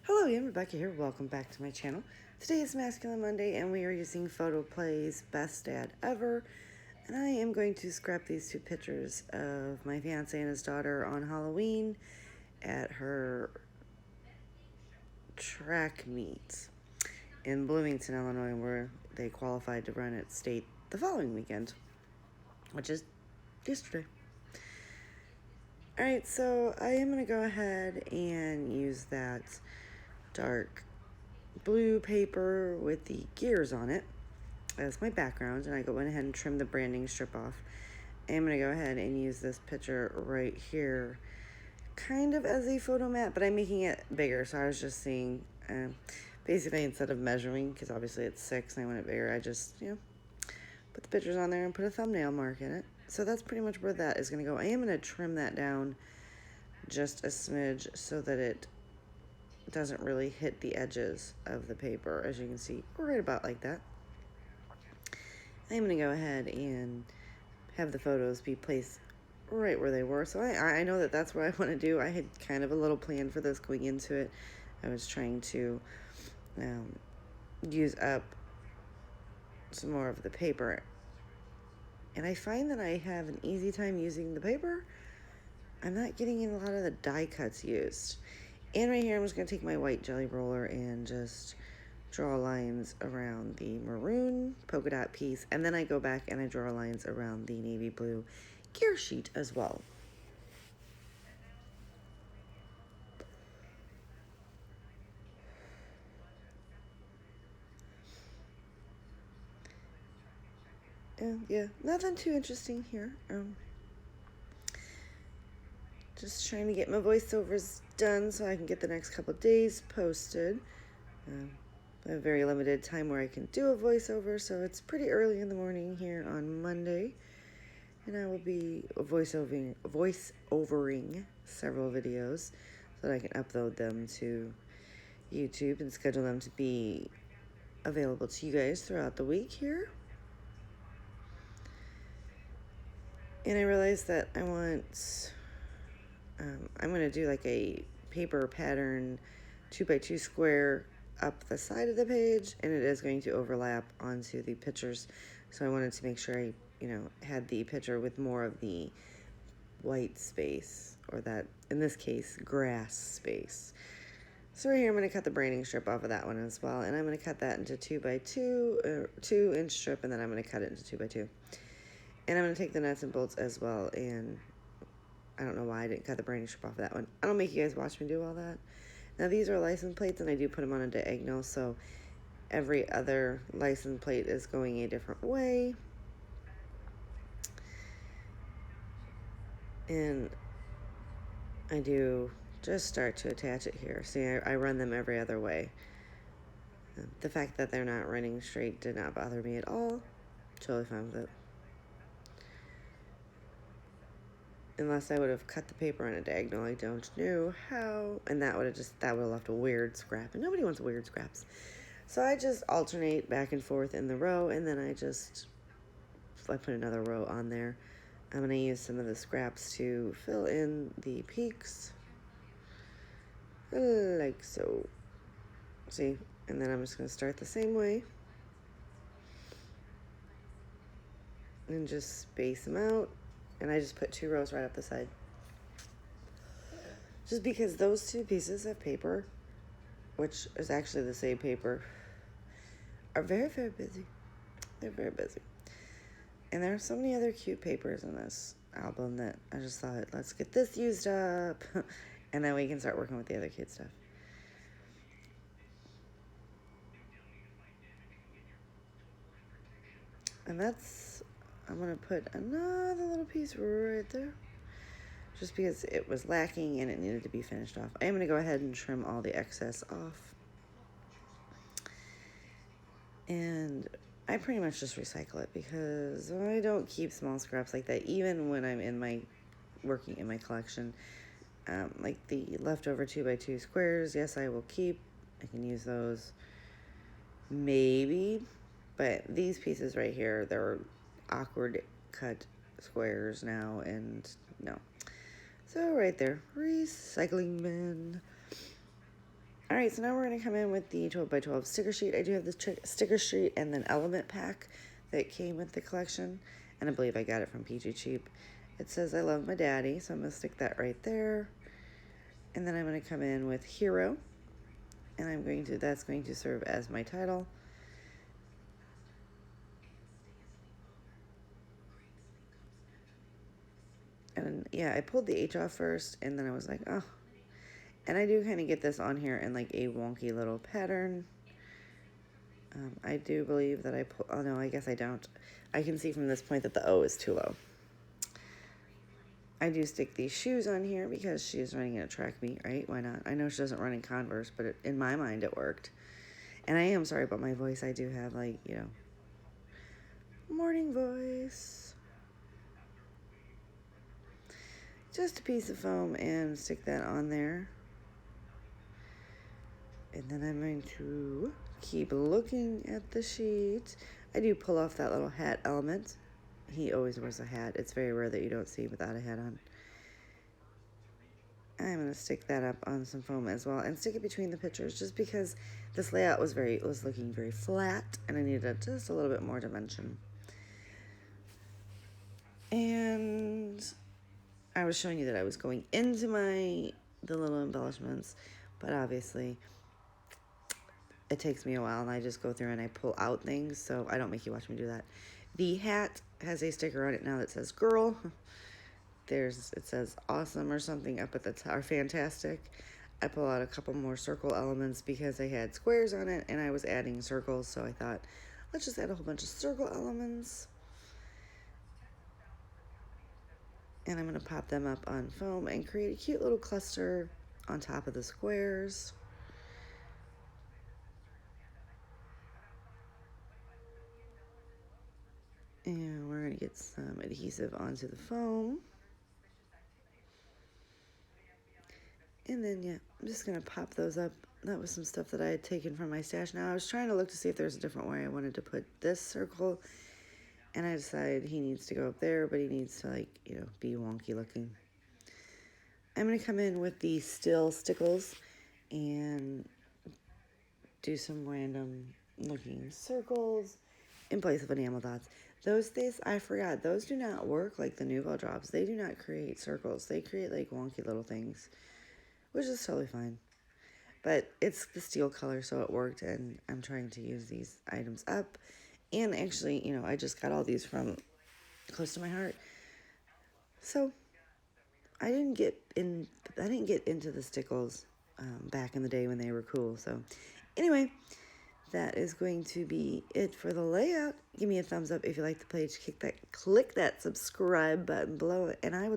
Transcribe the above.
Hello, Ian. Rebecca here. Welcome back to my channel. Today is Masculine Monday, and we are using Photoplay's Best Dad Ever. And I am going to scrap these two pictures of my fiance and his daughter on Halloween at her track meet in Bloomington, Illinois, where they qualified to run at state the following weekend, which is yesterday. Alright, so I am going to go ahead and use that dark blue paper with the gears on it as my background, and I went ahead and trimmed the branding strip off. I'm going to go ahead and use this picture right here kind of as a photo mat, but I'm making it bigger, so I was just seeing, basically instead of measuring, because obviously it's 6 and I want it bigger, I just, put the pictures on there and put a thumbnail mark in it. So that's pretty much where that is going to go. I am going to trim that down just a smidge so that it doesn't really hit the edges of the paper, as you can see, right about like that. I'm going to go ahead and have the photos be placed right where they were. So I know that that's what I want to do. I had kind of a little plan for this going into it. I was trying to use up some more of the paper. And I find that I have an easy time using the paper. I'm not getting in a lot of the die cuts used. And right here, I'm just going to take my white jelly roller and just draw lines around the maroon polka dot piece. And then I go back and I draw lines around the navy blue gear sheet as well. And yeah, nothing too interesting here. Just trying to get my voiceovers done so I can get the next couple of days posted. I have very limited time where I can do a voiceover, so it's pretty early in the morning here on Monday. And I will be voice-overing several videos so that I can upload them to YouTube and schedule them to be available to you guys throughout the week here. And I realized that I want, I'm going to do like a paper pattern 2x2 square up the side of the page, and it is going to overlap onto the pictures. So I wanted to make sure I, had the picture with more of the white space, or that, in this case, grass space. So right here, I'm going to cut the branding strip off of that one as well, and I'm going to cut that into 2x2, 2-inch strip, and then I'm going to cut it into 2x2. And I'm going to take the nuts and bolts as well, and I don't know why I didn't cut the branding strip off of that one. I don't make you guys watch me do all that. Now these are license plates, and I do put them on a diagonal, so every other license plate is going a different way. And I do just start to attach it here. See, I run them every other way. The fact that they're not running straight did not bother me at all. Totally fine with it. Unless I would have cut the paper on a diagonal, I don't know how. And that would have left a weird scrap. And nobody wants weird scraps. So I just alternate back and forth in the row, and then I put another row on there. I'm going to use some of the scraps to fill in the peaks, like so. See? And then I'm just going to start the same way and just space them out. And I just put 2 rows right up the side. Just because those 2 pieces of paper, which is actually the same paper, are very, very busy. They're very busy. And there are so many other cute papers in this album that I just thought, let's get this used up. And then we can start working with the other cute stuff. And I'm going to put another little piece right there, just because it was lacking and it needed to be finished off. I am going to go ahead and trim all the excess off. And I pretty much just recycle it because I don't keep small scraps like that, even when I'm working in my collection. Like the leftover 2x2 squares, yes, I will keep. I can use those, maybe. But these pieces right here, they're awkward cut squares now, and no. So right there, recycling bin. All right, so now we're going to come in with the 12 by 12 sticker sheet. I do have this sticker sheet and then element pack that came with the collection, and I believe I got it from PG Cheap. It says I love my daddy, so I'm going to stick that right there. And then I'm going to come in with hero, and that's going to serve as my title. And yeah, I pulled the H off first, and then I was like, oh. And I do kind of get this on here in like a wonky little pattern. I do believe that I pull, oh no, I guess I don't. I can see from this point that the O is too low. I do stick these shoes on here because she is running in a track meet, right? Why not? I know she doesn't run in Converse, but in my mind it worked. And I am sorry about my voice. I do have like, you know, morning voice. Just a piece of foam and stick that on there. And then I'm going to keep looking at the sheet. I do pull off that little hat element. He always wears a hat. It's very rare that you don't see without a hat on. I'm going to stick that up on some foam as well and stick it between the pictures just because this layout was looking very flat and I needed just a little bit more dimension. And I was showing you that I was going into the little embellishments, but obviously it takes me a while and I just go through and I pull out things, so I don't make you watch me do that. The hat has a sticker on it now that says girl. It says awesome or something up at the top, or fantastic. I pull out a couple more circle elements because I had squares on it and I was adding circles, so I thought, let's just add a whole bunch of circle elements. And I'm going to pop them up on foam and create a cute little cluster on top of the squares. And we're going to get some adhesive onto the foam. And then, yeah, I'm just going to pop those up. That was some stuff that I had taken from my stash. Now, I was trying to look to see if there's a different way I wanted to put this circle. And I decided he needs to go up there, but he needs to, like, you know, be wonky looking. I'm going to come in with the still stickles and do some random looking circles in place of enamel dots. Those days, I forgot, those do not work like the Nuvo drops. They do not create circles. They create like wonky little things, which is totally fine. But it's the steel color, so it worked, and I'm trying to use these items up. And actually, you know, I just got all these from close to my heart. So I didn't get into the stickles back in the day when they were cool. So anyway, that is going to be it for the layout. Give me a thumbs up if you like the page. Click that subscribe button below, and I will